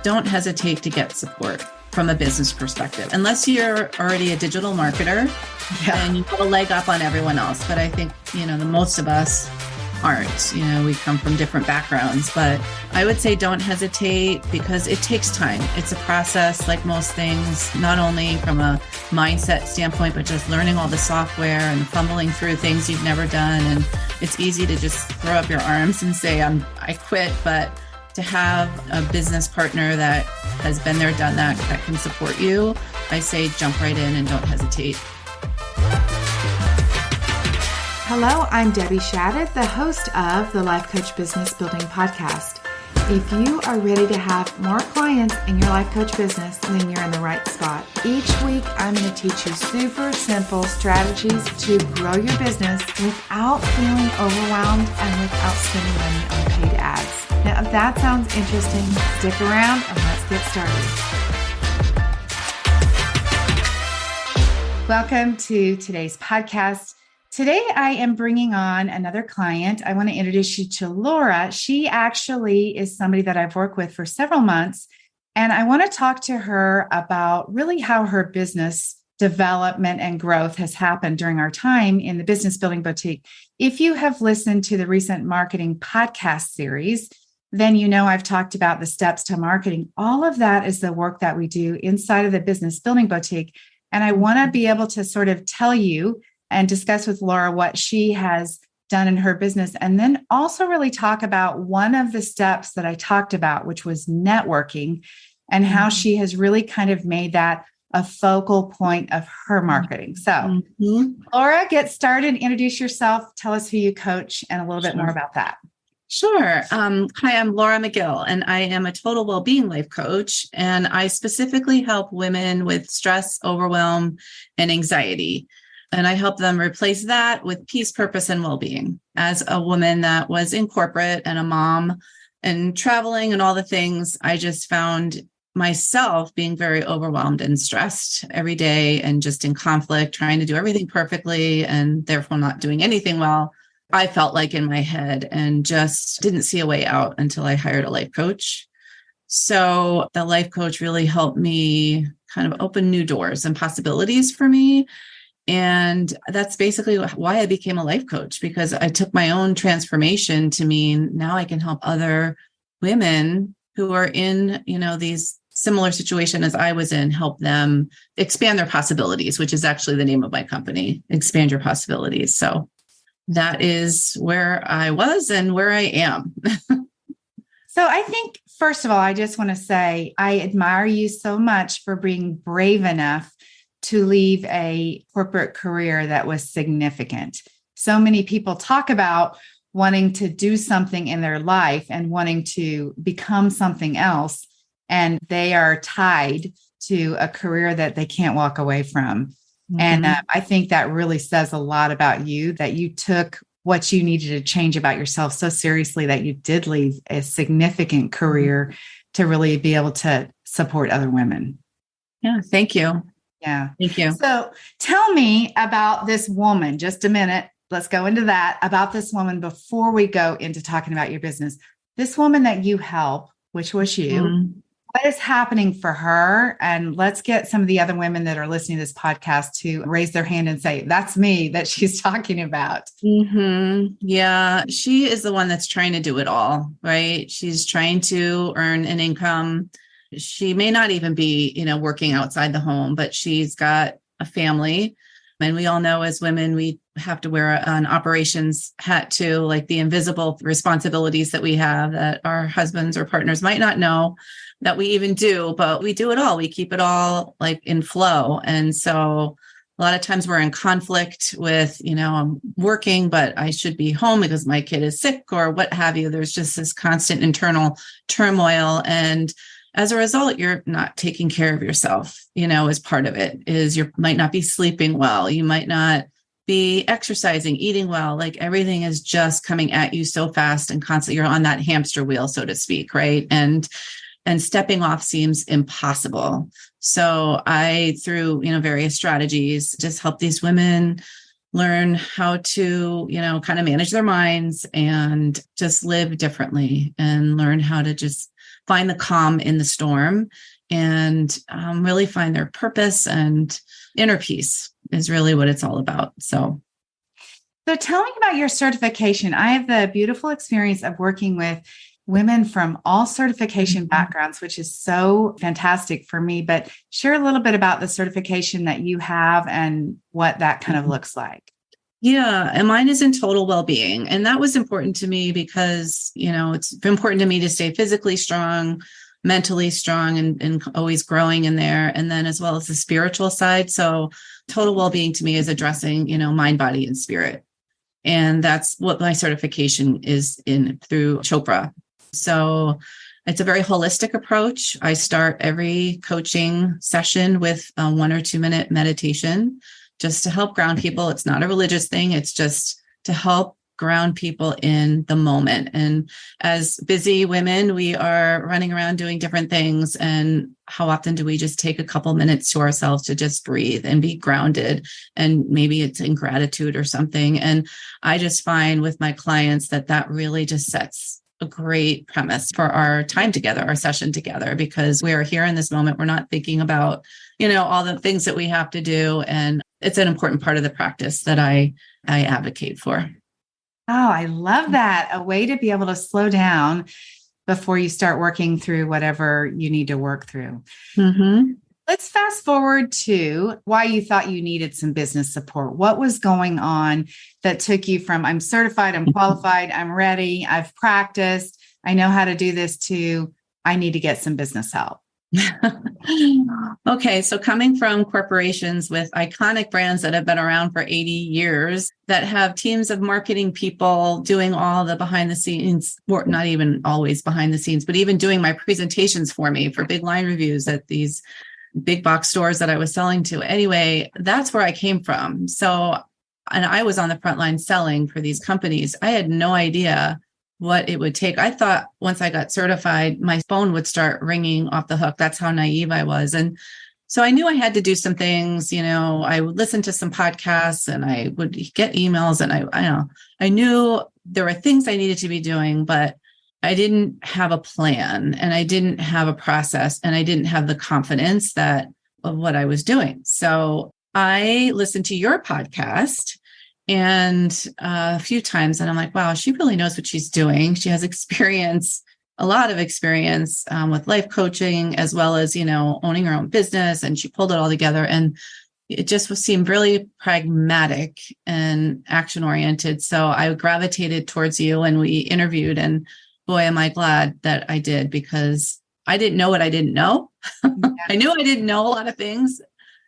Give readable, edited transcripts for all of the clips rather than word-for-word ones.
don't hesitate to get support from a business perspective, unless you're already a digital marketer and you have a leg up on everyone else. But I think, the most of us aren't, we come from different backgrounds, but I would say don't hesitate because it takes time. It's a process like most things, not only from a mindset standpoint, but just learning all the software and fumbling through things you've never done. And it's easy to just throw up your arms and say, I quit, but to have a business partner that has been there, done that can support you, I say jump right in and don't hesitate. Hello, I'm Debbie Shadid, the host of the Life Coach Business Building Podcast. If you are ready to have more clients in your life coach business, then you're in the right spot. Each week, I'm going to teach you super simple strategies to grow your business without feeling overwhelmed and without spending money on paid ads. Now, if that sounds interesting, stick around and let's get started. Welcome to today's podcast. Today, I am bringing on another client. I want to introduce you to Laura. She actually is somebody that I've worked with for several months, and I want to talk to her about really how her business development and growth has happened during our time in the Business Building Boutique. If you have listened to the recent marketing podcast series, then I've talked about the steps to marketing. All of that is the work that we do inside of the Business Building Boutique, and I want to be able to sort of tell you and discuss with Laura what she has done in her business. And then also really talk about one of the steps that I talked about, which was networking, and how she has really kind of made that a focal point of her marketing. So Laura, get started, introduce yourself, tell us who you coach and a little bit more about that. Sure. Hi, I'm Laura McGill, and I am a total well-being life coach. And I specifically help women with stress, overwhelm, and anxiety. And I help them replace that with peace, purpose, and well-being. As a woman that was in corporate and a mom and traveling and all the things, I just found myself being very overwhelmed and stressed every day and just in conflict, trying to do everything perfectly and therefore not doing anything well. I felt like in my head and just didn't see a way out until I hired a life coach. So the life coach really helped me kind of open new doors and possibilities for me. And that's basically why I became a life coach, because I took my own transformation to mean now I can help other women who are in, these similar situation as I was in, help them expand their possibilities, which is actually the name of my company, Expand Your Possibilities. So that is where I was and where I am. So I think, first of all, I just want to say, I admire you so much for being brave enough to leave a corporate career that was significant. So many people talk about wanting to do something in their life and wanting to become something else, and they are tied to a career that they can't walk away from. Mm-hmm. And I think that really says a lot about you, that you took what you needed to change about yourself so seriously that you did leave a significant career to really be able to support other women. Yeah, thank you. Yeah. Thank you. So tell me about this woman, just a minute. Let's go into that, about this woman before we go into talking about your business. This woman that you help, which was you, what is happening for her? And let's get some of the other women that are listening to this podcast to raise their hand and say, that's me that she's talking about. Yeah, she is the one that's trying to do it all, right? She's trying to earn an income. She may not even be, working outside the home, but she's got a family. And we all know as women, we have to wear an operations hat too, like the invisible responsibilities that we have that our husbands or partners might not know that we even do, but we do it all. We keep it all like in flow. And so a lot of times we're in conflict with, I'm working, but I should be home because my kid is sick or what have you. There's just this constant internal turmoil. And as a result, you're not taking care of yourself, as part of it is you might not be sleeping well. You might not be exercising, eating well, like everything is just coming at you so fast and constantly. You're on that hamster wheel, so to speak. Right. And stepping off seems impossible. So I, through, various strategies, just help these women learn how to, kind of manage their minds and just live differently and learn how to just find the calm in the storm and really find their purpose and inner peace is really what it's all about. So tell me about your certification. I have the beautiful experience of working with women from all certification backgrounds, which is so fantastic for me. But share a little bit about the certification that you have and what that kind of looks like. Yeah, and mine is in total well-being. And that was important to me because, it's important to me to stay physically strong, mentally strong, and always growing in there. And then as well as the spiritual side. So total well-being to me is addressing, mind, body, and spirit. And that's what my certification is in through Chopra. So it's a very holistic approach. I start every coaching session with a 1 or 2 minute meditation just to help ground people. It's not a religious thing. It's just to help ground people in the moment. And as busy women, we are running around doing different things. And how often do we just take a couple minutes to ourselves to just breathe and be grounded? And maybe it's in gratitude or something. And I just find with my clients that really just sets a great premise for our time together, our session together, because we are here in this moment. We're not thinking about, all the things that we have to do. And it's an important part of the practice that I advocate for. Oh, I love that. A way to be able to slow down before you start working through whatever you need to work through. Mm-hmm. Let's fast forward to why you thought you needed some business support. What was going on that took you from I'm certified, I'm qualified, I'm ready, I've practiced, I know how to do this, to I need to get some business help? Okay, so coming from corporations with iconic brands that have been around for 80 years, that have teams of marketing people doing all the behind the scenes, or not even always behind the scenes, but even doing my presentations for me for big line reviews at these big box stores that I was selling to. Anyway, that's where I came from. So, and I was on the front line selling for these companies. I had no idea what it would take. I thought once I got certified, my phone would start ringing off the hook. That's how naive I was. And so I knew I had to do some things. I would listen to some podcasts and I would get emails, and I knew there were things I needed to be doing, but I didn't have a plan and I didn't have a process and I didn't have the confidence of what I was doing. So I listened to your podcast and a few times, and I'm like, wow, she really knows what she's doing. She has experience, a lot of experience with life coaching, as well as, owning her own business. And she pulled it all together. And it just seemed really pragmatic and action oriented. So I gravitated towards you and we interviewed, and boy, am I glad that I did, because I didn't know what I didn't know. I knew I didn't know a lot of things.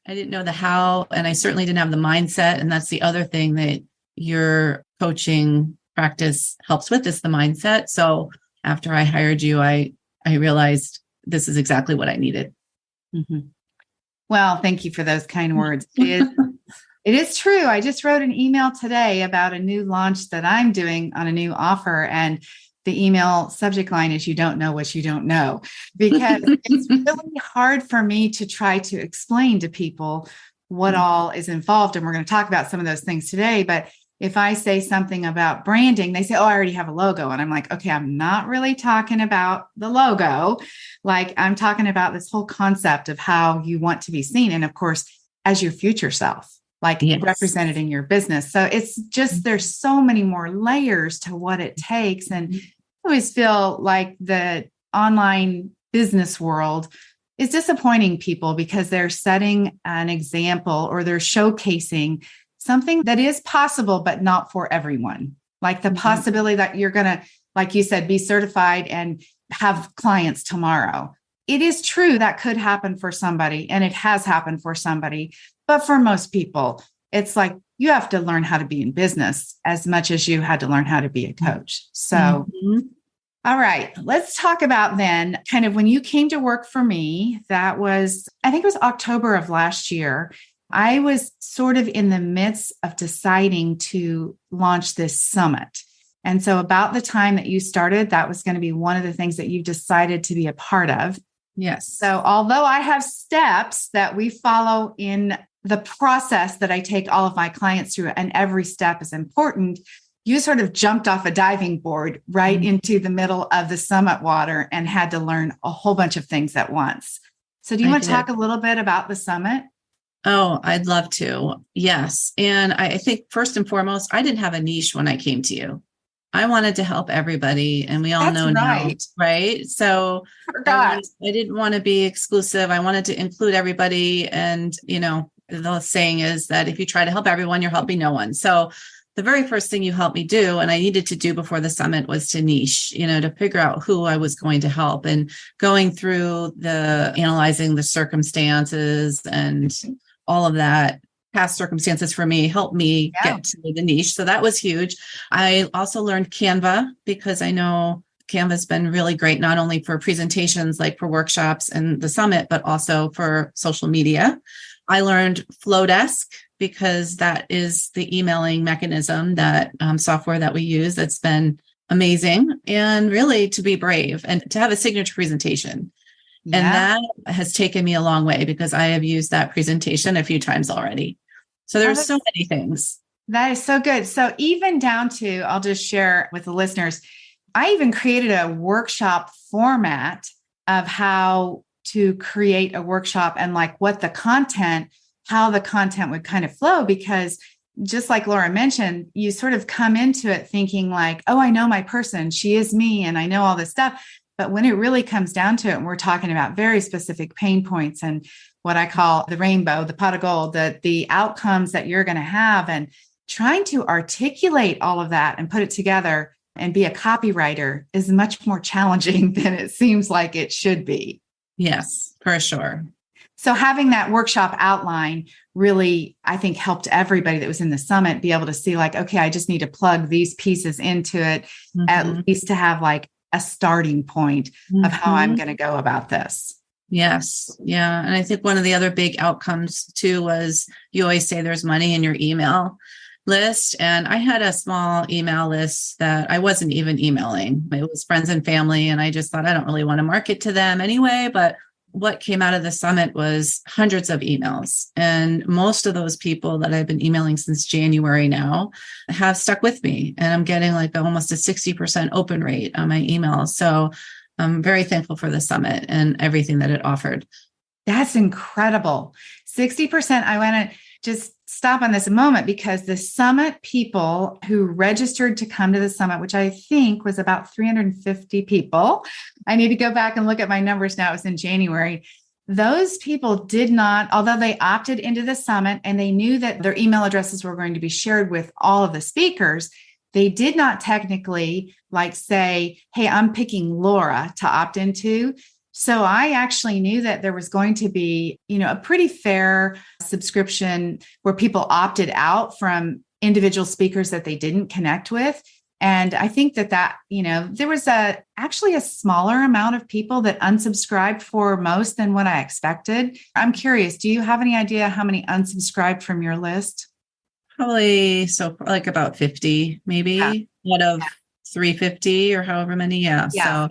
I didn't know the how, and I certainly didn't have the mindset. And that's the other thing that your coaching practice helps with, is the mindset. So after I hired you, I realized this is exactly what I needed. Mm-hmm. Well, thank you for those kind words. It is true. I just wrote an email today about a new launch that I'm doing on a new offer. And the email subject line is, you don't know what you don't know, because it's really hard for me to try to explain to people what all is involved. And we're going to talk about some of those things today. But if I say something about branding, they say, oh, I already have a logo. And I'm like, okay, I'm not really talking about the logo. Like, I'm talking about this whole concept of how you want to be seen. And of course, as your future self, like yes, represented in your business. So it's just, there's so many more layers to what it takes. And I always feel like the online business world is disappointing people because they're setting an example, or they're showcasing something that is possible, but not for everyone. Like the possibility that you're going to, like you said, be certified and have clients tomorrow. It is true that could happen for somebody, and it has happened for somebody. But for most people, it's like you have to learn how to be in business as much as you had to learn how to be a coach. So, all right, let's talk about then kind of when you came to work for me. That was, I think it was October of last year. I was sort of in the midst of deciding to launch this summit. And so about the time that you started, that was going to be one of the things that you decided to be a part of. Yes. So although I have steps that we follow in the process that I take all of my clients through, and every step is important, you sort of jumped off a diving board right into the middle of the summit water and had to learn a whole bunch of things at once. So do you want to talk a little bit about the summit? Oh, I'd love to. Yes. And I think first and foremost, I didn't have a niche when I came to you. I wanted to help everybody, and we all know now, right? So I didn't want to be exclusive. I wanted to include everybody. And, the saying is that if you try to help everyone, you're helping no one. So the very first thing you helped me do, and I needed to do before the summit, was to niche, to figure out who I was going to help, and going through analyzing the circumstances and all of that. Past circumstances for me helped me get to the niche. So that was huge. I also learned Canva, because I know Canva's been really great, not only for presentations, like for workshops and the summit, but also for social media. I learned Flowdesk, because that is the emailing mechanism, that software that we use, that's been amazing. And really to be brave and to have a signature presentation. Yeah. And that has taken me a long way, because I have used that presentation a few times already. So there's so many things. That is so good. So even down to, I'll just share with the listeners, I even created a workshop format of how to create a workshop and like what the content, how the content would kind of flow, because just like Laura mentioned, you sort of come into it thinking like, oh, I know my person, she is me, and I know all this stuff. But when it really comes down to it, and we're talking about very specific pain points and what I call the rainbow, the pot of gold, the outcomes that you're going to have, and trying to articulate all of that and put it together and be a copywriter is much more challenging than it seems like it should be. Yes, for sure. So having that workshop outline really, I think, helped everybody that was in the summit be able to see like, okay, I just need to plug these pieces into it, at least to have like a starting point of how I'm going to go about this. Yes. Yeah. And I think one of the other big outcomes too was, you always say there's money in your email list. And I had a small email list that I wasn't even emailing. It was friends and family. And I just thought, I don't really want to market to them anyway. But what came out of the summit was hundreds of emails. And most of those people that I've been emailing since January now have stuck with me. And I'm getting like almost a 60% open rate on my emails. So I'm very thankful for the summit and everything that it offered. That's incredible. 60%. I want to just stop on this a moment, because the summit people who registered to come to the summit, which I think was about 350 people. I need to go back and look at my numbers now. It was in January. Those people did not, although they opted into the summit and they knew that their email addresses were going to be shared with all of the speakers, they did not technically like say, hey, I'm picking Laura to opt into. So I actually knew that there was going to be, a pretty fair subscription where people opted out from individual speakers that they didn't connect with. And I think that there was actually a smaller amount of people that unsubscribed for most than what I expected. I'm curious, do you have any idea how many unsubscribed from your list? Probably like about 50, maybe out of 350 or however many. Yeah. So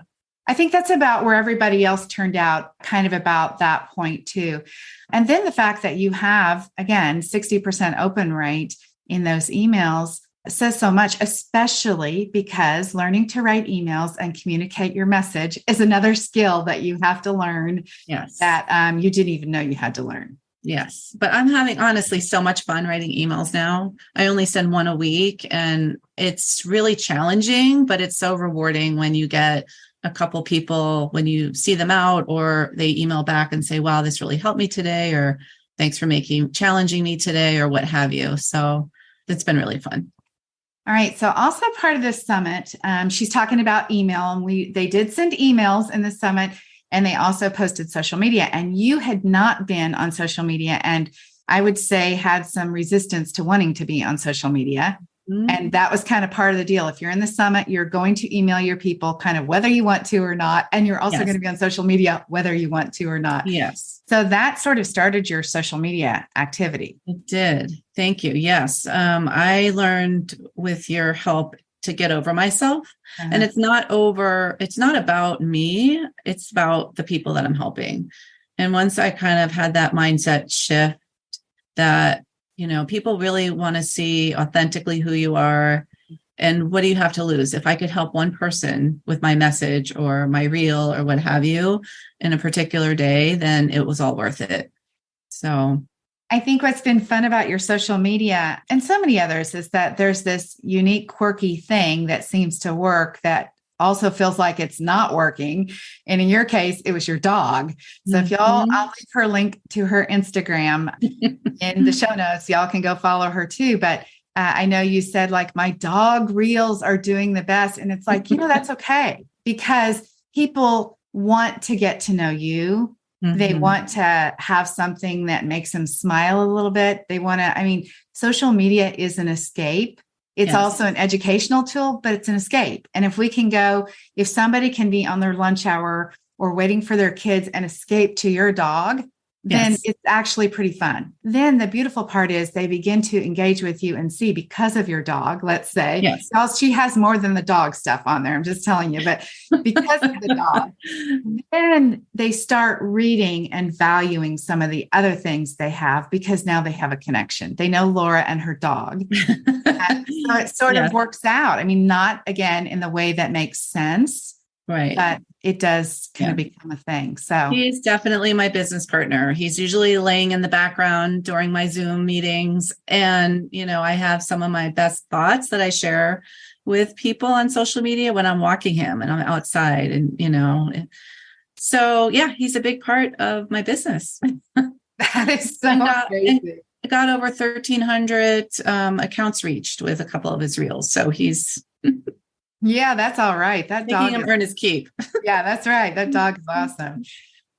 I think that's about where everybody else turned out, kind of about that point too. And then the fact that you have, again, 60% open rate in those emails says so much, especially because learning to write emails and communicate your message is another skill that you have to learn. Yes. That you didn't even know you had to learn. Yes. But I'm having honestly so much fun writing emails now. I only send one a week, and it's really challenging, but it's so rewarding when you get a couple people, when you see them out or they email back and say, wow, this really helped me today, or thanks for challenging me today, or what have you. So it's been really fun. All right. So also part of this summit, she's talking about email, and they did send emails in the summit, and they also posted social media, and you had not been on social media. And I would say had some resistance to wanting to be on social media. And that was kind of part of the deal. If you're in the summit, you're going to email your people kind of whether you want to or not. And you're also going to be on social media, whether you want to or not. Yes. So that sort of started your social media activity. It did. Thank you. Yes. I learned with your help to get over myself. And it's not about me. It's about the people that I'm helping. And once I kind of had that mindset shift that, people really want to see authentically who you are. And what do you have to lose? If I could help one person with my message or my reel or what have you in a particular day, then it was all worth it. So I think what's been fun about your social media and so many others is that there's this unique, quirky thing that seems to work that also feels like it's not working. And in your case, it was your dog. So if y'all, I'll leave her link to her Instagram in the show notes. Y'all can go follow her too. But I know you said like my dog reels are doing the best. And it's like, that's okay because people want to get to know you. They want to have something that makes them smile a little bit. They want to, social media is an escape. It's also an educational tool, but it's an escape. And if somebody can be on their lunch hour or waiting for their kids and escape to your dog, then it's actually pretty fun. Then the beautiful part is they begin to engage with you and see because of your dog, let's say. Well, she has more than the dog stuff on there. I'm just telling you, but because of the dog, then they start reading and valuing some of the other things they have because now they have a connection. They know Laura and her dog. And so it sort of works out. Not again in the way that makes sense. Right. But it does kind of become a thing. So he's definitely my business partner. He's usually laying in the background during my Zoom meetings. And, I have some of my best thoughts that I share with people on social media when I'm walking him and I'm outside and, so he's a big part of my business. That is so crazy. I got over 1,300 accounts reached with a couple of his reels. So he's... Yeah, that's all right. That dog making him earn his keep. Yeah, that's right. That dog is awesome.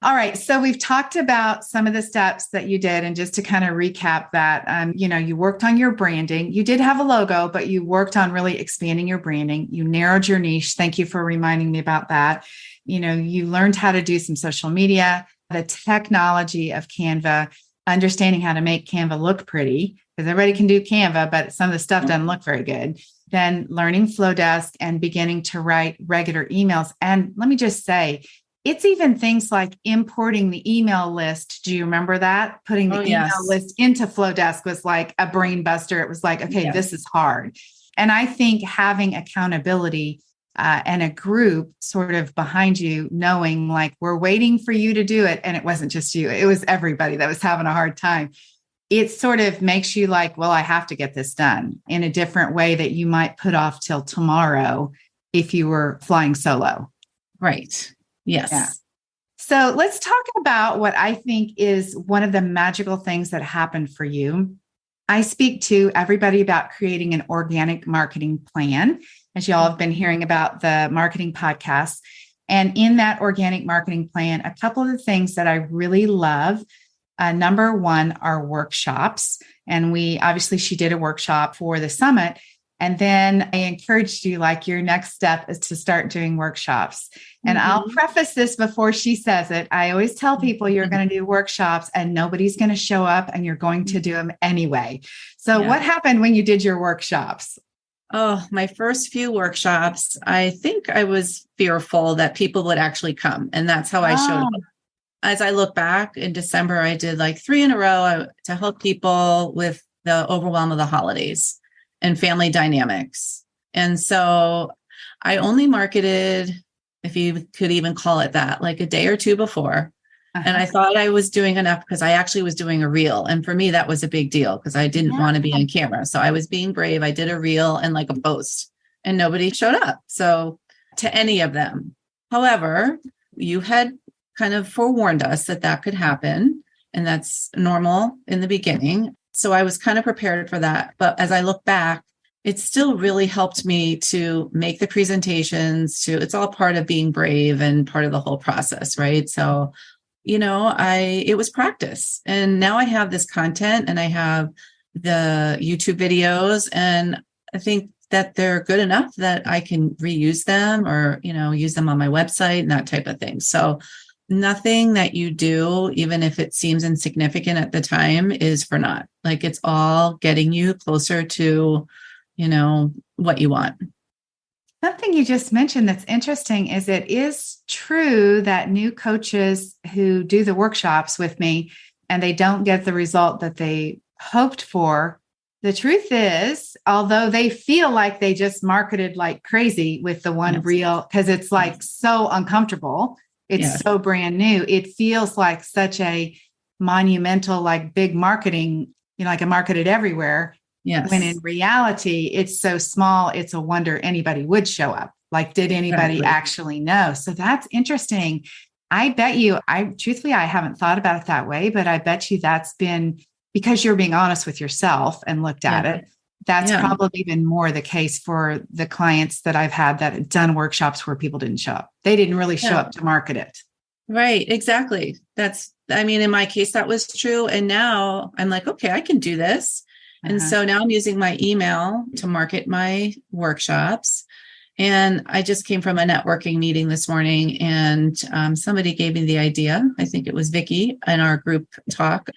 All right. So we've talked about some of the steps that you did. And just to kind of recap that, you worked on your branding. You did have a logo, but you worked on really expanding your branding. You narrowed your niche. Thank you for reminding me about that. You learned how to do some social media, the technology of Canva, understanding how to make Canva look pretty, because everybody can do Canva, but some of the stuff doesn't look very good. Then learning Flowdesk and beginning to write regular emails. And let me just say, it's even things like importing the email list. Do you remember that? Putting the email list into Flowdesk was like a brain buster. It was like, okay, this is hard. And I think having accountability and a group sort of behind you, knowing like we're waiting for you to do it. And it wasn't just you, it was everybody that was having a hard time. It sort of makes you like, well, I have to get this done in a different way that you might put off till tomorrow if you were flying solo. Right. Yes. Yeah. So let's talk about what I think is one of the magical things that happened for you. I speak to everybody about creating an organic marketing plan, as y'all have been hearing about the marketing podcasts. And in that organic marketing plan, a couple of the things that I really love. Number one are workshops. And she did a workshop for the summit. And then I encouraged you, like your next step is to start doing workshops. And I'll preface this before she says it. I always tell people you're going to do workshops and nobody's going to show up and you're going to do them anyway. So what happened when you did your workshops? Oh, my first few workshops, I think I was fearful that people would actually come. And that's how I showed up. As I look back in December, I did like 3 in a row to help people with the overwhelm of the holidays and family dynamics. And so I only marketed, if you could even call it that, like a day or two before. And I thought I was doing enough because I actually was doing a reel. And for me, that was a big deal because I didn't want to be on camera. So I was being brave. I did a reel and like a post and nobody showed up. So to any of them. However, you had kind of forewarned us that could happen. And that's normal in the beginning. So I was kind of prepared for that. But as I look back, it still really helped me to make the presentations it's all part of being brave and part of the whole process, right? So, it was practice. And now I have this content and I have the YouTube videos and I think that they're good enough that I can reuse them or, use them on my website and that type of thing. So nothing that you do, even if it seems insignificant at the time, is for naught. Like it's all getting you closer to, what you want. Something you just mentioned that's interesting is it is true that new coaches who do the workshops with me and they don't get the result that they hoped for, the truth is, although they feel like they just marketed like crazy with the one reel, because it's like so uncomfortable, it's so brand new. It feels like such a monumental, like big marketing, like I marketed everywhere. Yes. When in reality, it's so small, it's a wonder anybody would show up. Like, did anybody actually know? So that's interesting. I bet you, truthfully, I haven't thought about it that way, but I bet you that's been because you're being honest with yourself and looked at it. That's probably been more the case for the clients that I've had that have done workshops where people didn't show up. They didn't really show up to market it. Right. Exactly. In my case, that was true. And now I'm like, okay, I can do this. And so now I'm using my email to market my workshops. And I just came from a networking meeting this morning, and somebody gave me the idea. I think it was Vicky in our group talk,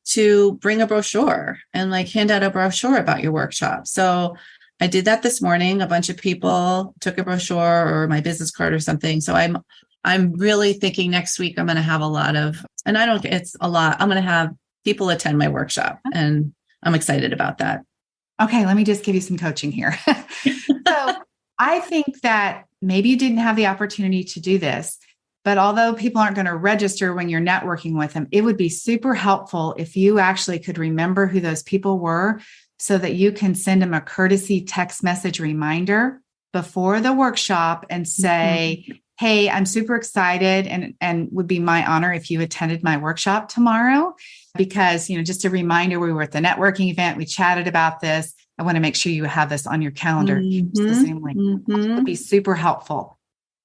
to bring a brochure and like hand out a brochure about your workshop. So I did that this morning. A bunch of people took a brochure or my business card or something. So I'm really thinking next week I'm going to have it's a lot. I'm going to have people attend my workshop, and I'm excited about that. Okay, let me just give you some coaching here. So I think that maybe you didn't have the opportunity to do this, but although people aren't going to register when you're networking with them, it would be super helpful if you actually could remember who those people were so that you can send them a courtesy text message reminder before the workshop and say, hey, I'm super excited and would be my honor if you attended my workshop tomorrow, because, just a reminder, we were at the networking event, we chatted about this. I want to make sure you have this on your calendar. The Zoom link. That would be super helpful.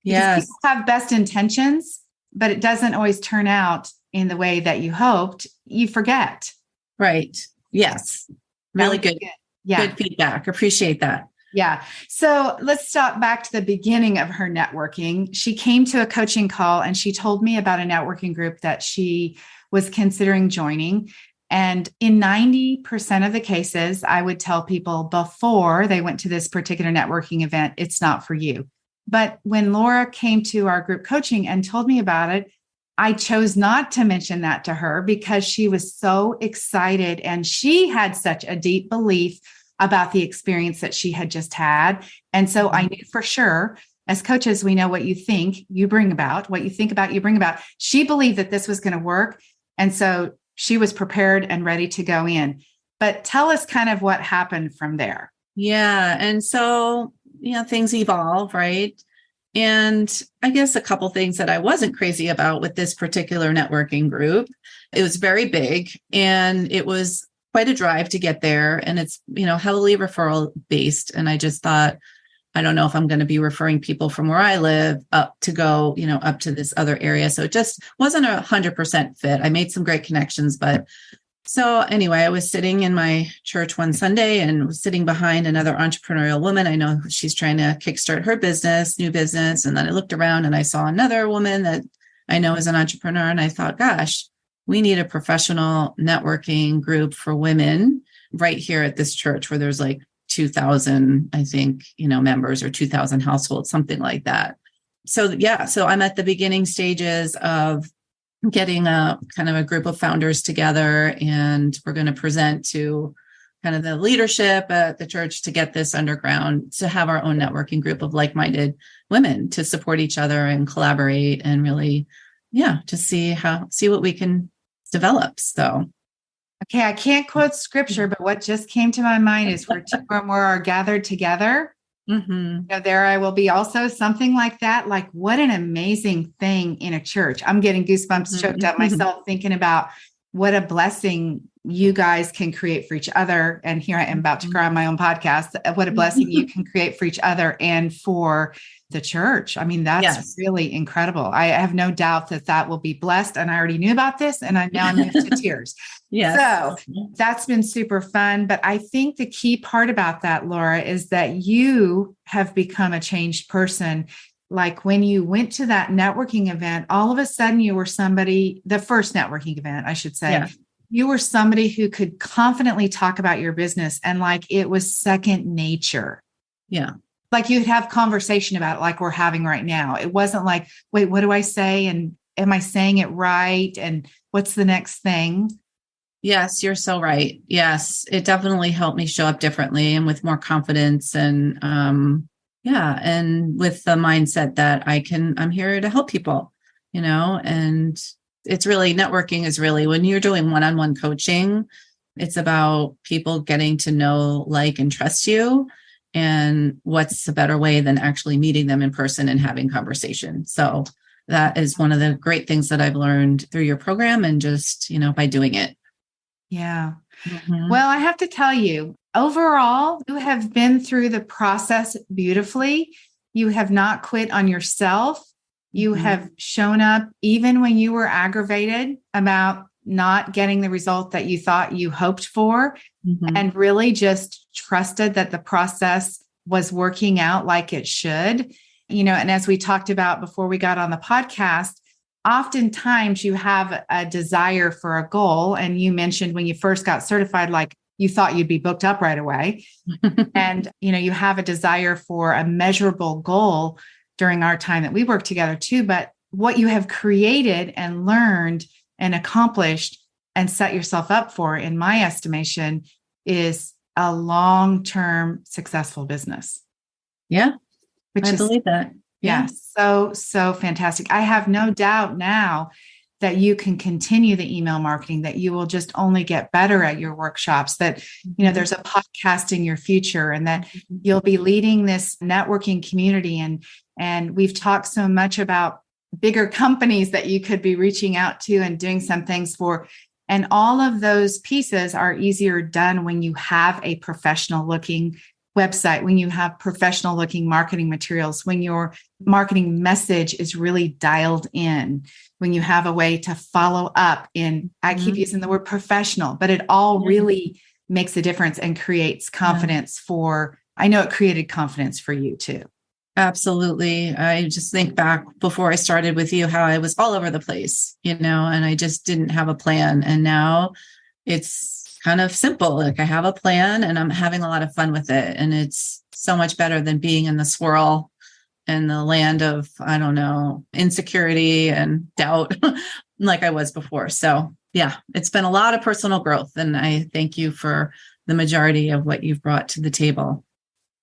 Because people have best intentions, but it doesn't always turn out in the way that you hoped. You forget. Right. Yes. Really good. Yeah. Good feedback. Appreciate that. Yeah. So let's stop back to the beginning of her networking. She came to a coaching call and she told me about a networking group that she was considering joining. And in 90% of the cases, I would tell people before they went to this particular networking event, it's not for you. But when Laura came to our group coaching and told me about it, I chose not to mention that to her because she was so excited and she had such a deep belief about the experience that she had just had. And so I knew for sure, as coaches, we know what you think you bring about, what you think about, you bring about. She believed that this was going to work. And so she was prepared and ready to go in. But tell us kind of what happened from there. Yeah. And so, things evolve, right? And I guess a couple things that I wasn't crazy about with this particular networking group. It was very big and it was quite a drive to get there. And it's, heavily referral based. And I just thought, I don't know if I'm going to be referring people from where I live up to go, up to this other area. So it just wasn't 100% fit. I made some great connections, but so anyway, I was sitting in my church one Sunday and was sitting behind another entrepreneurial woman. I know she's trying to kickstart her new business. And then I looked around and I saw another woman that I know is an entrepreneur. And I thought, gosh, we need a professional networking group for women right here at this church where there's like 2,000, I think, members or 2,000 households, something like that. So I'm at the beginning stages of getting a kind of a group of founders together, and we're going to present to kind of the leadership at the church to get this underground, to have our own networking group of like-minded women to support each other and collaborate and really, to see what we can develop. So. Okay, I can't quote scripture, but what just came to my mind is where two or more are gathered together. There I will be also, something like that. Like, what an amazing thing in a church. I'm getting goosebumps choked up myself thinking about what a blessing you guys can create for each other. And here I am about to cry on my own podcast. What a blessing you can create for each other and for the church. I mean, that's really incredible. I have no doubt that will be blessed. And I already knew about this, and I'm now moved to tears. So that's been super fun. But I think the key part about that, Laura, is that you have become a changed person. Like when you went to that networking event, all of a sudden you were somebody, the first networking event, I should say, you were somebody who could confidently talk about your business. And like, it was second nature. Yeah. Like you'd have conversation about it like we're having right now. It wasn't like, wait, what do I say? And am I saying it right? And what's the next thing? Yes, you're so right. Yes, it definitely helped me show up differently and with more confidence and and with the mindset that I'm here to help people, and it's really networking is really when you're doing one-on-one coaching, it's about people getting to know, like, and trust you. And what's a better way than actually meeting them in person and having conversation? So that is one of the great things that I've learned through your program and just, by doing it. Yeah. Mm-hmm. Well, I have to tell you, overall, you have been through the process beautifully. You have not quit on yourself. You have shown up even when you were aggravated about not getting the result that you thought you hoped for, and really just trusted that the process was working out like it should. And as we talked about before we got on the podcast, oftentimes you have a desire for a goal. And you mentioned when you first got certified, like you thought you'd be booked up right away. And, you have a desire for a measurable goal during our time that we worked together too. But what you have created and learned and accomplished and set yourself up for, in my estimation, is a long-term successful business. Yeah, I believe that. Yeah. So fantastic. I have no doubt now that you can continue the email marketing, that you will just only get better at your workshops, that, there's a podcast in your future, and that you'll be leading this networking community. And we've talked so much about bigger companies that you could be reaching out to and doing some things for. And all of those pieces are easier done when you have a professional looking website, when you have professional looking marketing materials, when your marketing message is really dialed in, when you have a way to follow up in, I keep using the word professional, but it all really makes a difference and creates confidence I know it created confidence for you too. Absolutely. I just think back before I started with you, how I was all over the place, and I just didn't have a plan. And now it's kind of simple. Like I have a plan and I'm having a lot of fun with it. And it's so much better than being in the swirl and the land of, I don't know, insecurity and doubt like I was before. So yeah, it's been a lot of personal growth. And I thank you for the majority of what you've brought to the table.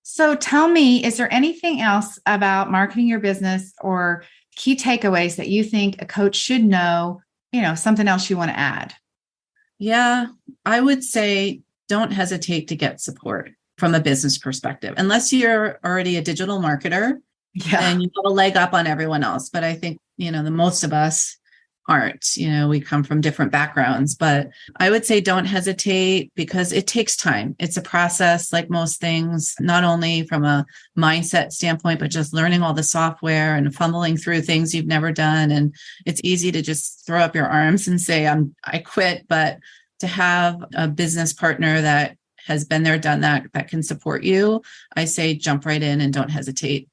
So tell me, is there anything else about marketing your business or key takeaways that you think a coach should know, something else you want to add? Yeah, I would say don't hesitate to get support from a business perspective, unless you're already a digital marketer and you have a leg up on everyone else. But I think, the most of us aren't, we come from different backgrounds, but I would say don't hesitate because it takes time. It's a process like most things, not only from a mindset standpoint, but just learning all the software and fumbling through things you've never done. And it's easy to just throw up your arms and say, I quit. But to have a business partner that has been there, done that can support you, I say jump right in and don't hesitate.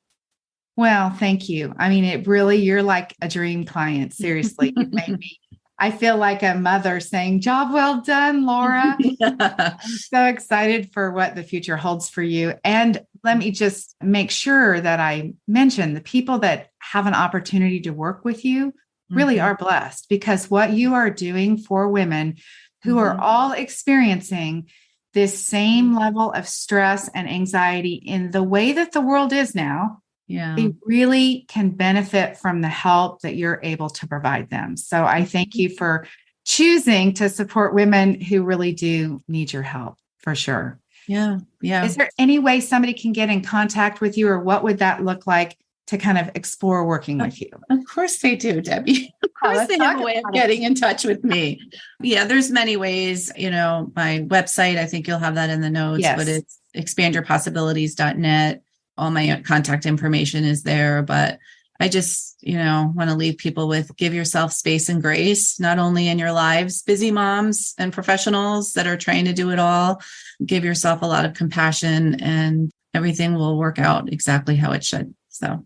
Well, thank you. I mean, you're like a dream client. Seriously, you made me. I feel like a mother saying, job well done, Laura. I'm so excited for what the future holds for you. And let me just make sure that I mention the people that have an opportunity to work with you really are blessed, because what you are doing for women who are all experiencing this same level of stress and anxiety in the way that the world is now, they really can benefit from the help that you're able to provide them. So I thank you for choosing to support women who really do need your help, for sure. Yeah. Is there any way somebody can get in contact with you, or what would that look like to kind of explore working with you? Of course they do, Debbie. Of course they have a way of getting in touch with me. Yeah, there's many ways. My website, I think you'll have that in the notes, but it's expandyourpossibilities.net. All my contact information is there, but I just, want to leave people with give yourself space and grace, not only in your lives, busy moms and professionals that are trying to do it all. Give yourself a lot of compassion and everything will work out exactly how it should. So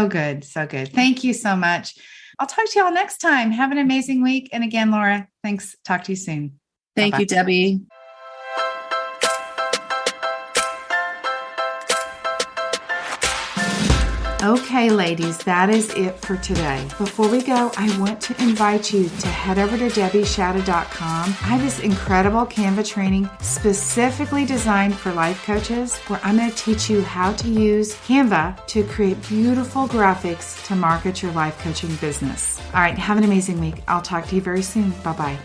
good. So good. Thank you so much. I'll talk to y'all next time. Have an amazing week. And again, Laura, thanks. Talk to you soon. Thank you, Debbie. Okay, ladies, that is it for today. Before we go, I want to invite you to head over to debbieshadid.com. I have this incredible Canva training specifically designed for life coaches where I'm going to teach you how to use Canva to create beautiful graphics to market your life coaching business. All right, have an amazing week. I'll talk to you very soon. Bye-bye.